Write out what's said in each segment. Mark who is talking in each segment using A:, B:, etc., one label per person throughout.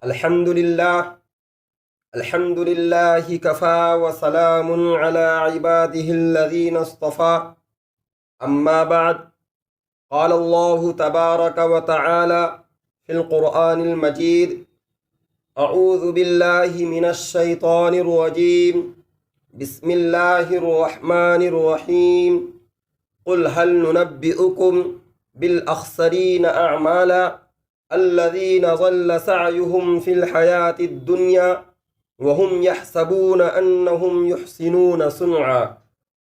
A: الحمد لله كفى وسلام على عباده الذين اصطفى أما بعد. قال الله تبارك وتعالى في القرآن المجيد: أعوذ بالله من الشيطان الرجيم، بسم الله الرحمن الرحيم. قل هل ننبئكم بالأخسرين أعمالا الذين ضل سعيهم في الحياة الدنيا وهم يحسبون أنهم يحسنون صنعا.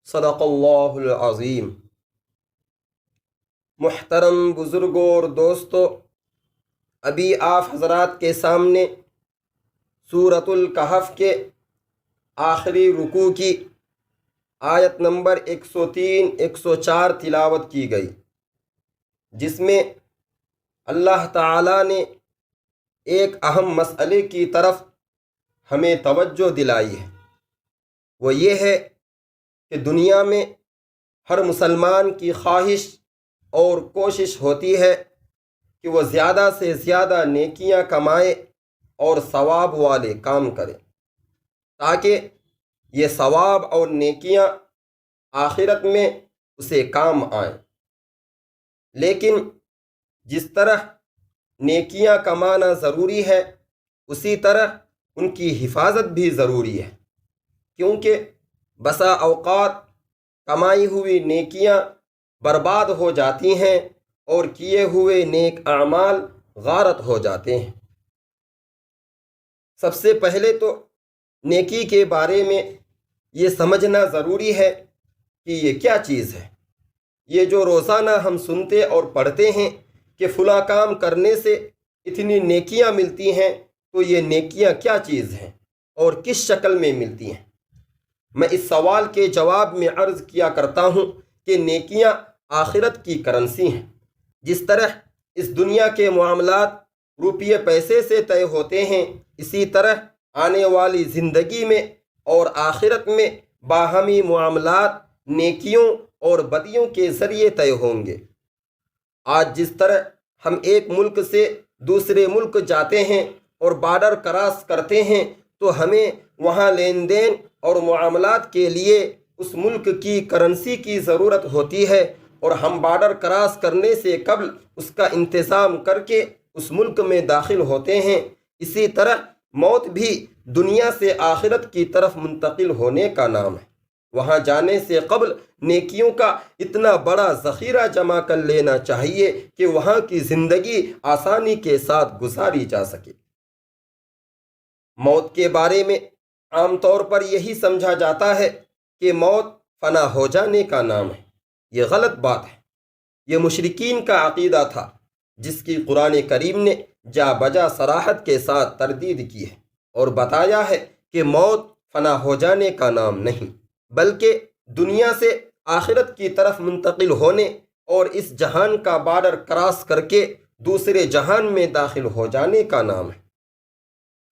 A: صدق اللہ العظیم. محترم بزرگوں اور دوستو، ابھی آپ حضرات کے سامنے سورۃ الکہف کے آخری رکوع کی آیت نمبر 103 104 تلاوت کی گئی، جس میں اللہ تعالیٰ نے ایک اہم مسئلے کی طرف ہمیں توجہ دلائی ہے. وہ یہ ہے کہ دنیا میں ہر مسلمان کی خواہش اور کوشش ہوتی ہے کہ وہ زیادہ سے زیادہ نیکیاں کمائے اور ثواب والے کام کرے، تاکہ یہ ثواب اور نیکیاں آخرت میں اسے کام آئیں. لیکن جس طرح نیکیاں کمانا ضروری ہے، اسی طرح ان کی حفاظت بھی ضروری ہے، کیونکہ بسا اوقات کمائی ہوئی نیکیاں برباد ہو جاتی ہیں اور کیے ہوئے نیک اعمال غارت ہو جاتے ہیں. سب سے پہلے تو نیکی کے بارے میں یہ سمجھنا ضروری ہے کہ یہ کیا چیز ہے. یہ جو روزانہ ہم سنتے اور پڑھتے ہیں کہ فلاں کام کرنے سے اتنی نیکیاں ملتی ہیں، تو یہ نیکیاں کیا چیز ہیں اور کس شکل میں ملتی ہیں؟ میں اس سوال کے جواب میں عرض کیا کرتا ہوں کہ نیکیاں آخرت کی کرنسی ہیں. جس طرح اس دنیا کے معاملات روپیے پیسے سے طے ہوتے ہیں، اسی طرح آنے والی زندگی میں اور آخرت میں باہمی معاملات نیکیوں اور بدیوں کے ذریعے طے ہوں گے. آج جس طرح ہم ایک ملک سے دوسرے ملک جاتے ہیں اور بارڈر کراس کرتے ہیں، تو ہمیں وہاں لین دین اور معاملات کے لیے اس ملک کی کرنسی کی ضرورت ہوتی ہے، اور ہم بارڈر کراس کرنے سے قبل اس کا انتظام کر کے اس ملک میں داخل ہوتے ہیں. اسی طرح موت بھی دنیا سے آخرت کی طرف منتقل ہونے کا نام ہے. وہاں جانے سے قبل نیکیوں کا اتنا بڑا ذخیرہ جمع کر لینا چاہیے کہ وہاں کی زندگی آسانی کے ساتھ گزاری جا سکے. موت کے بارے میں عام طور پر یہی سمجھا جاتا ہے کہ موت فنا ہو جانے کا نام ہے. یہ غلط بات ہے. یہ مشرکین کا عقیدہ تھا، جس کی قرآن کریم نے جا بجا صراحت کے ساتھ تردید کی ہے اور بتایا ہے کہ موت فنا ہو جانے کا نام نہیں، بلکہ دنیا سے آخرت کی طرف منتقل ہونے اور اس جہان کا بارڈر کراس کر کے دوسرے جہان میں داخل ہو جانے کا نام ہے.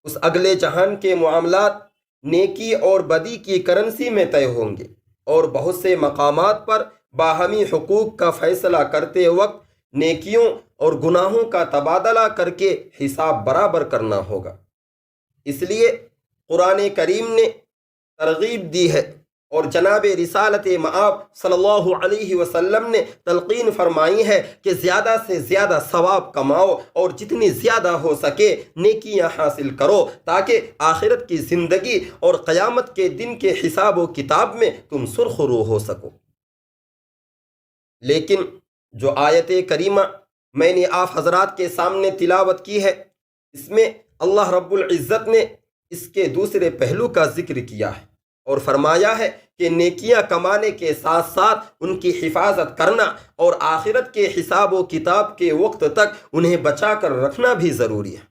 A: اس اگلے جہان کے معاملات نیکی اور بدی کی کرنسی میں طے ہوں گے، اور بہت سے مقامات پر باہمی حقوق کا فیصلہ کرتے وقت نیکیوں اور گناہوں کا تبادلہ کر کے حساب برابر کرنا ہوگا. اس لیے قرآن کریم نے ترغیب دی ہے، اور جناب رسالت مآب صلی اللہ علیہ وسلم نے تلقین فرمائی ہے کہ زیادہ سے زیادہ ثواب کماؤ اور جتنی زیادہ ہو سکے نیکیاں حاصل کرو، تاکہ آخرت کی زندگی اور قیامت کے دن کے حساب و کتاب میں تم سرخرو ہو سکو. لیکن جو آیت کریمہ میں نے آپ حضرات کے سامنے تلاوت کی ہے، اس میں اللہ رب العزت نے اس کے دوسرے پہلو کا ذکر کیا ہے اور فرمایا ہے کہ نیکیاں کمانے کے ساتھ ساتھ ان کی حفاظت کرنا اور آخرت کے حساب و کتاب کے وقت تک انہیں بچا کر رکھنا بھی ضروری ہے.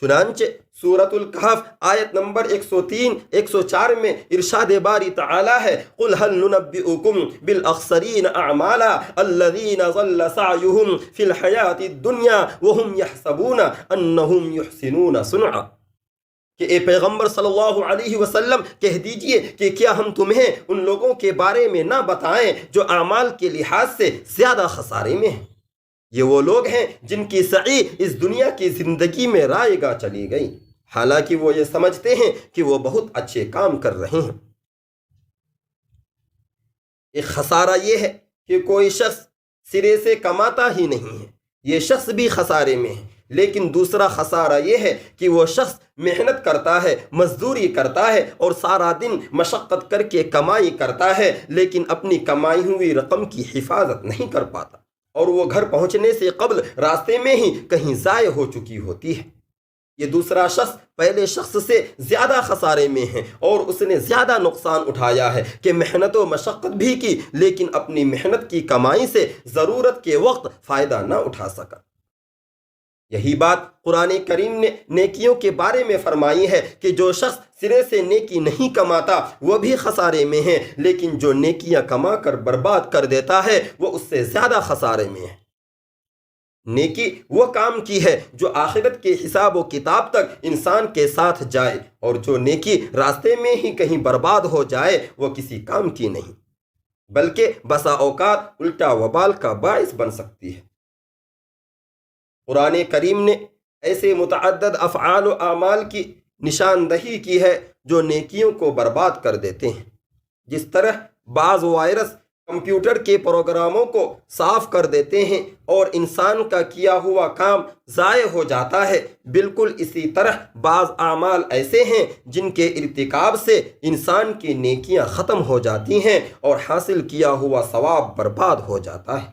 A: چنانچہ سورۃ الکہف آیت نمبر 103 104 میں ارشاد باری تعالی ہے: قل هل ننبئکم بالاخسرین اعمالا الذین ضل سعیهم فی الحیاۃ الدنیا وهم یحسبون انهم یحسنون صنعا. کہ اے پیغمبر صلی اللہ علیہ وسلم کہہ دیجئے کہ کیا ہم تمہیں ان لوگوں کے بارے میں نہ بتائیں جو اعمال کے لحاظ سے زیادہ خسارے میں ہیں، یہ وہ لوگ ہیں جن کی سعی اس دنیا کی زندگی میں رائے گاہ چلی گئی، حالانکہ وہ یہ سمجھتے ہیں کہ وہ بہت اچھے کام کر رہے ہیں۔ ایک خسارہ یہ ہے کہ کوئی شخص سرے سے کماتا ہی نہیں ہے، یہ شخص بھی خسارے میں ہے۔ لیکن دوسرا خسارہ یہ ہے کہ وہ شخص محنت کرتا ہے، مزدوری کرتا ہے اور سارا دن مشقت کر کے کمائی کرتا ہے، لیکن اپنی کمائی ہوئی رقم کی حفاظت نہیں کر پاتا، اور وہ گھر پہنچنے سے قبل راستے میں ہی کہیں ضائع ہو چکی ہوتی ہے۔ یہ دوسرا شخص پہلے شخص سے زیادہ خسارے میں ہے، اور اس نے زیادہ نقصان اٹھایا ہے کہ محنت و مشقت بھی کی، لیکن اپنی محنت کی کمائی سے ضرورت کے وقت فائدہ نہ اٹھا سکا۔ یہی بات قرآن کریم نے نیکیوں کے بارے میں فرمائی ہے کہ جو شخص سرے سے نیکی نہیں کماتا وہ بھی خسارے میں ہے، لیکن جو نیکیاں کما کر برباد کر دیتا ہے وہ اس سے زیادہ خسارے میں ہے۔ نیکی وہ کام کی ہے جو آخرت کے حساب و کتاب تک انسان کے ساتھ جائے، اور جو نیکی راستے میں ہی کہیں برباد ہو جائے وہ کسی کام کی نہیں، بلکہ بسا اوقات الٹا وبال کا باعث بن سکتی ہے۔ قرآن کریم نے ایسے متعدد افعال و اعمال کی نشاندہی کی ہے جو نیکیوں کو برباد کر دیتے ہیں۔ جس طرح بعض وائرس کمپیوٹر کے پروگراموں کو صاف کر دیتے ہیں اور انسان کا کیا ہوا کام ضائع ہو جاتا ہے، بالکل اسی طرح بعض اعمال ایسے ہیں جن کے ارتکاب سے انسان کی نیکیاں ختم ہو جاتی ہیں اور حاصل کیا ہوا ثواب برباد ہو جاتا ہے۔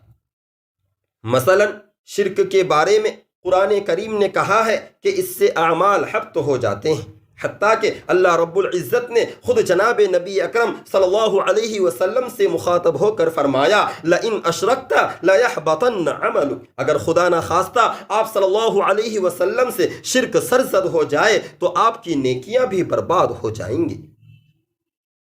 A: مثلا شرک کے بارے میں قرآن کریم نے کہا ہے کہ اس سے اعمال حبط ہو جاتے ہیں، حتیٰ کہ اللہ رب العزت نے خود جناب نبی اکرم صلی اللہ علیہ وسلم سے مخاطب ہو کر فرمایا لَإِنْ أَشْرَكْتَ لَيَحْبَطَنَّ عَمَلُكَ، اگر خدا نہ خواستہ آپ صلی اللہ علیہ وسلم سے شرک سرزد ہو جائے تو آپ کی نیکیاں بھی برباد ہو جائیں گی۔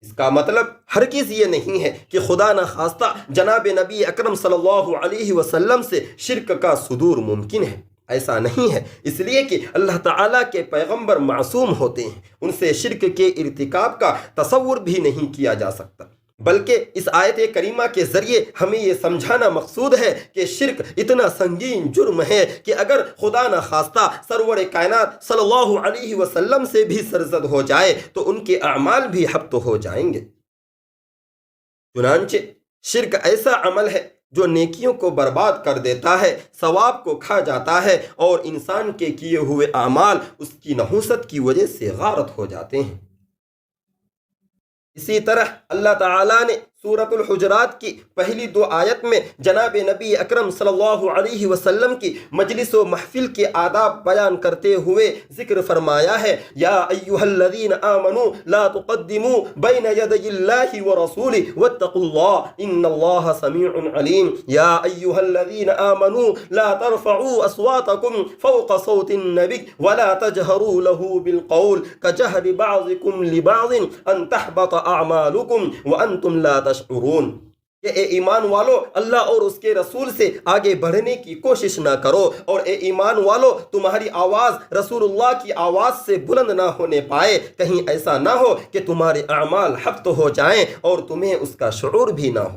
A: اس کا مطلب ہرگز یہ نہیں ہے کہ خدا نہ خواستہ جناب نبی اکرم صلی اللہ علیہ وسلم سے شرک کا صدور ممکن ہے، ایسا نہیں ہے، اس لیے کہ اللہ تعالیٰ کے پیغمبر معصوم ہوتے ہیں، ان سے شرک کے ارتکاب کا تصور بھی نہیں کیا جا سکتا، بلکہ اس آیت کریمہ کے ذریعے ہمیں یہ سمجھانا مقصود ہے کہ شرک اتنا سنگین جرم ہے کہ اگر خدا نہ خواستہ سرور کائنات صلی اللہ علیہ وسلم سے بھی سرزد ہو جائے تو ان کے اعمال بھی حبط ہو جائیں گے۔ چنانچہ شرک ایسا عمل ہے جو نیکیوں کو برباد کر دیتا ہے، ثواب کو کھا جاتا ہے، اور انسان کے کیے ہوئے اعمال اس کی نحوست کی وجہ سے غارت ہو جاتے ہیں۔ اسی طرح اللہ تعالیٰ نے سورۃ الحجرات کی پہلی 2 آیت میں جناب نبی اکرم صلی اللہ علیہ وسلم کی مجلس و محفل کے آداب بیان کرتے ہوئے ذکر فرمایا ہے یا ایھا الذین آمنوا لا تقدموا بین یدی اللہ ورسولہ واتقوا اللہ ان اللہ سمیع علیم یا ایھا الذین آمنوا لا ترفعوا اصواتکم فوق صوت النبی ولا تجہروا له بالقول کجہر بعضکم لبعض ان تحبط اعمالکم وانتم لا تشعرون، کہ اے ایمان والو اللہ اور اس کے رسول سے آگے بڑھنے کی کوشش نہ کرو، اور اے ایمان والو تمہاری آواز رسول اللہ کی آواز سے بلند نہ ہونے پائے، کہیں ایسا نہ ہو کہ تمہارے اعمال حبط ہو جائیں اور تمہیں اس کا شعور بھی نہ ہو۔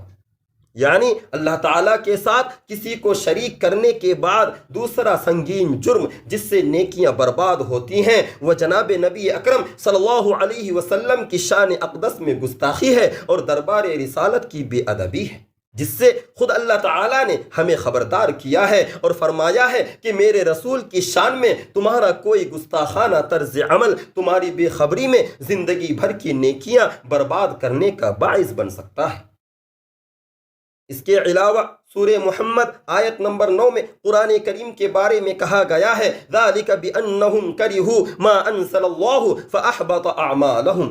A: یعنی اللہ تعالیٰ کے ساتھ کسی کو شریک کرنے کے بعد دوسرا سنگین جرم جس سے نیکیاں برباد ہوتی ہیں وہ جناب نبی اکرم صلی اللہ علیہ وسلم کی شان اقدس میں گستاخی ہے اور دربار رسالت کی بے ادبی ہے، جس سے خود اللہ تعالیٰ نے ہمیں خبردار کیا ہے اور فرمایا ہے کہ میرے رسول کی شان میں تمہارا کوئی گستاخانہ طرز عمل تمہاری بے خبری میں زندگی بھر کی نیکیاں برباد کرنے کا باعث بن سکتا ہے۔ اس کے علاوہ سورہ محمد آیت نمبر 9 میں قرآن کریم کے بارے میں کہا گیا ہے ذَلِكَ بِأَنَّهُمْ كَرِهُوا مَا أَنزَلَ اللَّهُ فَأَحْبَطَ أَعْمَالَهُمْ،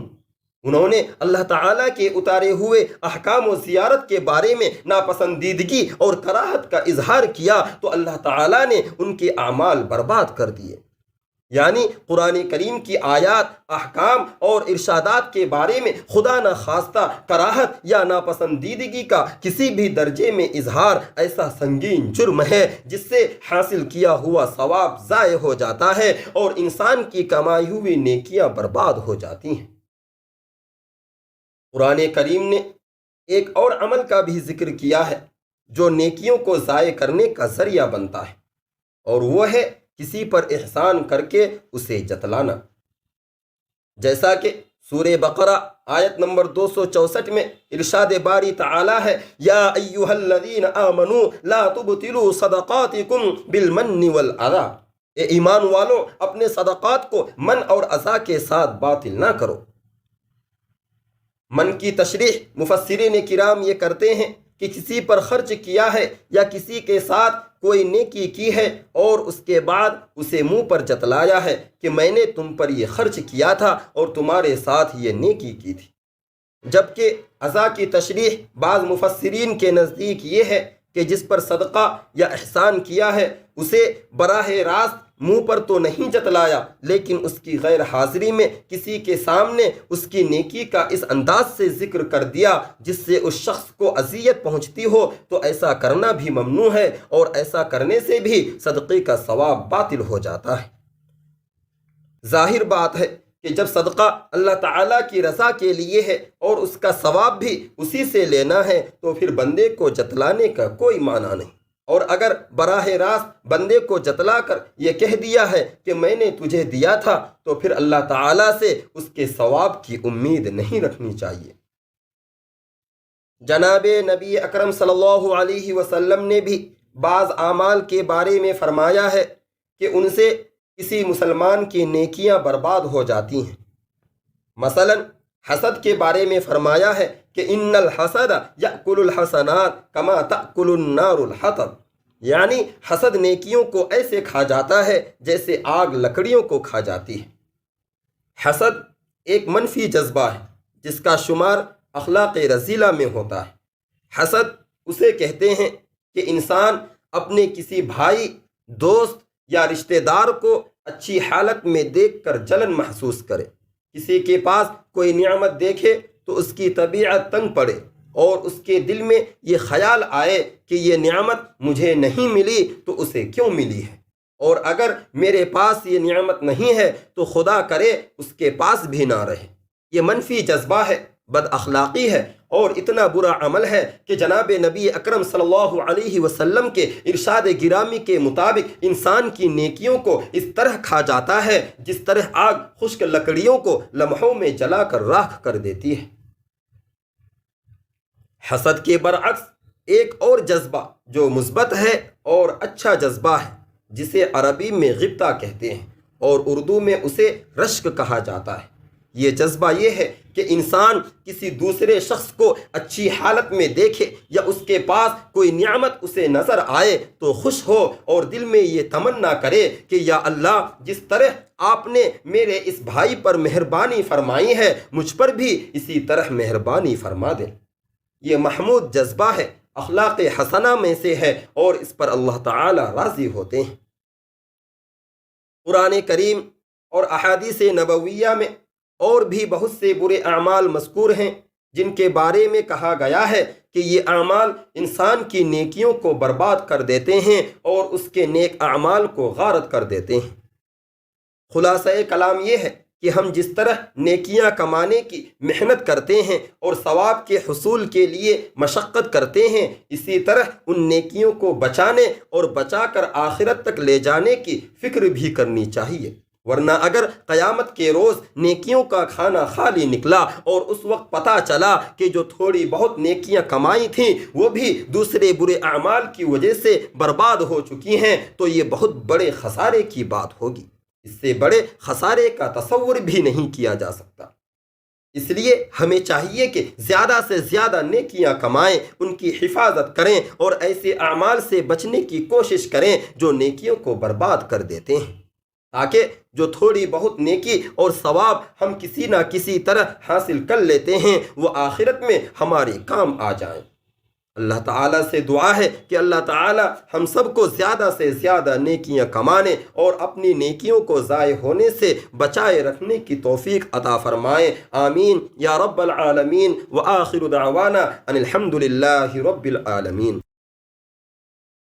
A: انہوں نے اللہ تعالیٰ کے اتارے ہوئے احکام و زیارت کے بارے میں ناپسندیدگی اور کراہت کا اظہار کیا تو اللہ تعالیٰ نے ان کے اعمال برباد کر دیے۔ یعنی قرآن کریم کی آیات، احکام اور ارشادات کے بارے میں خدا نہ خواستہ کراہت یا ناپسندیدگی کا کسی بھی درجے میں اظہار ایسا سنگین جرم ہے جس سے حاصل کیا ہوا ثواب ضائع ہو جاتا ہے اور انسان کی کمائی ہوئی نیکیاں برباد ہو جاتی ہیں۔ قرآن کریم نے ایک اور عمل کا بھی ذکر کیا ہے جو نیکیوں کو ضائع کرنے کا ذریعہ بنتا ہے، اور وہ ہے کسی پر احسان کر کے اسے جتلانا۔ جیسا کہ سورہ بقرہ آیت نمبر 264 میں ارشاد باری تعالی ہے، یا ایھا الذین آمنوا لا تبطلوا صدقاتکم بالمن والعذی، اے ایمان والو اپنے صدقات کو من اور عذا کے ساتھ باطل نہ کرو۔ من کی تشریح مفسرین کرام یہ کرتے ہیں کہ کسی پر خرچ کیا ہے یا کسی کے ساتھ کوئی نیکی کی ہے اور اس کے بعد اسے منہ پر جتلایا ہے کہ میں نے تم پر یہ خرچ کیا تھا اور تمہارے ساتھ یہ نیکی کی تھی۔ جبکہ عزا کی تشریح بعض مفسرین کے نزدیک یہ ہے کہ جس پر صدقہ یا احسان کیا ہے اسے براہ راست منہ پر تو نہیں جتلایا، لیکن اس کی غیر حاضری میں کسی کے سامنے اس کی نیکی کا اس انداز سے ذکر کر دیا جس سے اس شخص کو اذیت پہنچتی ہو، تو ایسا کرنا بھی ممنوع ہے، اور ایسا کرنے سے بھی صدقے کا ثواب باطل ہو جاتا ہے۔ ظاہر بات ہے کہ جب صدقہ اللہ تعالیٰ کی رضا کے لیے ہے اور اس کا ثواب بھی اسی سے لینا ہے، تو پھر بندے کو جتلانے کا کوئی معنی نہیں۔ اور اگر براہ راست بندے کو جتلا کر یہ کہہ دیا ہے کہ میں نے تجھے دیا تھا، تو پھر اللہ تعالیٰ سے اس کے ثواب کی امید نہیں رکھنی چاہیے۔ جناب نبی اکرم صلی اللہ علیہ وسلم نے بھی بعض اعمال کے بارے میں فرمایا ہے کہ ان سے کسی مسلمان کی نیکیاں برباد ہو جاتی ہیں۔ مثلا حسد کے بارے میں فرمایا ہے کہ ان الحسد یأکل الحسنات کما تأکل النار الحطب، یعنی حسد نیکیوں کو ایسے کھا جاتا ہے جیسے آگ لکڑیوں کو کھا جاتی ہے۔ حسد ایک منفی جذبہ ہے جس کا شمار اخلاق رذیلہ میں ہوتا ہے۔ حسد اسے کہتے ہیں کہ انسان اپنے کسی بھائی، دوست یا رشتہ دار کو اچھی حالت میں دیکھ کر جلن محسوس کرے، کسی کے پاس کوئی نعمت دیکھے تو اس کی طبیعت تنگ پڑے اور اس کے دل میں یہ خیال آئے کہ یہ نعمت مجھے نہیں ملی تو اسے کیوں ملی ہے، اور اگر میرے پاس یہ نعمت نہیں ہے تو خدا کرے اس کے پاس بھی نہ رہے۔ یہ منفی جذبہ ہے، بد اخلاقی ہے، اور اتنا برا عمل ہے کہ جناب نبی اکرم صلی اللہ علیہ وسلم کے ارشاد گرامی کے مطابق انسان کی نیکیوں کو اس طرح کھا جاتا ہے جس طرح آگ خشک لکڑیوں کو لمحوں میں جلا کر راکھ کر دیتی ہے۔ حسد کے برعکس ایک اور جذبہ جو مثبت ہے اور اچھا جذبہ ہے، جسے عربی میں غبطہ کہتے ہیں اور اردو میں اسے رشک کہا جاتا ہے۔ یہ جذبہ یہ ہے کہ انسان کسی دوسرے شخص کو اچھی حالت میں دیکھے یا اس کے پاس کوئی نعمت اسے نظر آئے تو خوش ہو اور دل میں یہ تمنا کرے کہ یا اللہ، جس طرح آپ نے میرے اس بھائی پر مہربانی فرمائی ہے مجھ پر بھی اسی طرح مہربانی فرما دے۔ یہ محمود جذبہ ہے، اخلاق حسنہ میں سے ہے، اور اس پر اللہ تعالی راضی ہوتے ہیں۔ قرآن کریم اور احادیث نبویہ میں اور بھی بہت سے برے اعمال مذکور ہیں جن کے بارے میں کہا گیا ہے کہ یہ اعمال انسان کی نیکیوں کو برباد کر دیتے ہیں اور اس کے نیک اعمال کو غارت کر دیتے ہیں۔ خلاصہ کلام یہ ہے کہ ہم جس طرح نیکیاں کمانے کی محنت کرتے ہیں اور ثواب کے حصول کے لیے مشقت کرتے ہیں، اسی طرح ان نیکیوں کو بچانے اور بچا کر آخرت تک لے جانے کی فکر بھی کرنی چاہیے، ورنہ اگر قیامت کے روز نیکیوں کا کھانا خالی نکلا اور اس وقت پتہ چلا کہ جو تھوڑی بہت نیکیاں کمائی تھیں وہ بھی دوسرے برے اعمال کی وجہ سے برباد ہو چکی ہیں، تو یہ بہت بڑے خسارے کی بات ہوگی۔ اس سے بڑے خسارے کا تصور بھی نہیں کیا جا سکتا۔ اس لیے ہمیں چاہیے کہ زیادہ سے زیادہ نیکیاں کمائیں، ان کی حفاظت کریں اور ایسے اعمال سے بچنے کی کوشش کریں جو نیکیوں کو برباد کر دیتے ہیں، تاکہ جو تھوڑی بہت نیکی اور ثواب ہم کسی نہ کسی طرح حاصل کر لیتے ہیں وہ آخرت میں ہمارے کام آ جائیں۔ اللہ تعالیٰ سے دعا ہے کہ اللہ تعالیٰ ہم سب کو زیادہ سے زیادہ نیکیاں کمانے اور اپنی نیکیوں کو ضائع ہونے سے بچائے رکھنے کی توفیق عطا فرمائے، آمین یا رب العالمین۔ وآخر دعوانا ان الحمد للہ رب العالمین۔